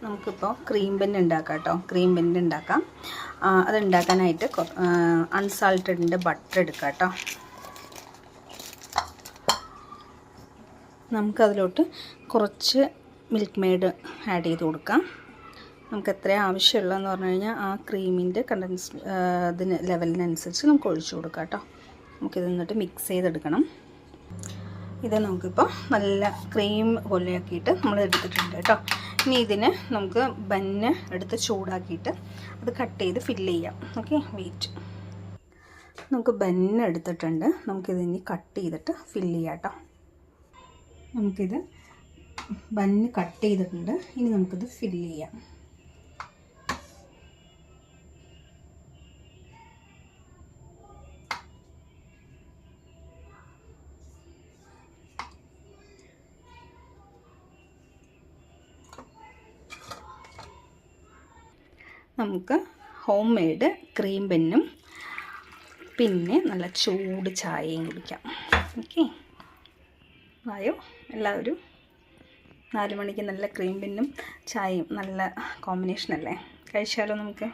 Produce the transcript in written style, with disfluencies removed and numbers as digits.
നമുക്കിപ്പോൾ ക്രീം ബൻ ഉണ്ടാക്കാം കേട്ടോ. ക്രീം ബൻ ഉണ്ടാക്കാം. അത് ഉണ്ടാക്കാനായിട്ട് അൺസാൾട്ടഡിൻ്റെ ബട്ടർ എടുക്കാം കേട്ടോ. നമുക്കതിലോട്ട് കുറച്ച് മിൽക്ക് മെയ്ഡ് ആഡ് ചെയ്ത് കൊടുക്കാം. നമുക്ക് എത്രയാണ് ആവശ്യമുള്ളതെന്ന് പറഞ്ഞു കഴിഞ്ഞാൽ ആ ക്രീമിൻ്റെ ഇതിന് ലെവലിനനുസരിച്ച് നമുക്ക് ഒഴിച്ചു കൊടുക്കാം കേട്ടോ. നമുക്കിത് എന്നിട്ട് മിക്സ് ചെയ്തെടുക്കണം. ഇത് നമുക്കിപ്പോൾ നല്ല ക്രീം പോലെയാക്കിയിട്ട് നമ്മൾ എടുത്തിട്ടുണ്ട് കേട്ടോ. ഇനി ഇതിന് നമുക്ക് ബന്ന് എടുത്ത് ചൂടാക്കിയിട്ട് അത് കട്ട് ചെയ്ത് ഫില്ല് ചെയ്യാം. Okay, wait. നമുക്ക് ബന്ന് എടുത്തിട്ടുണ്ട്. നമുക്കിതിനി കട്ട് ചെയ്തിട്ട് ഫില്ല് ചെയ്യാം കേട്ടോ. നമുക്കിത് ബന്ന് കട്ട് ചെയ്തിട്ടുണ്ട്. ഇനി നമുക്കിത് ഫില്ല് ചെയ്യാം. നമുക്ക് ഹോം മെയ്ഡ് ക്രീം ബന്നും പിന്നെ നല്ല ചൂട് ചായയും കുടിക്കാം. ഓക്കെ, ആയോ? എല്ലാവരും 4 മണിക്ക് നല്ല ക്രീം ബന്നും ചായയും നല്ല കോമ്പിനേഷനല്ലേ? കഴിച്ചാലോ നമുക്ക്?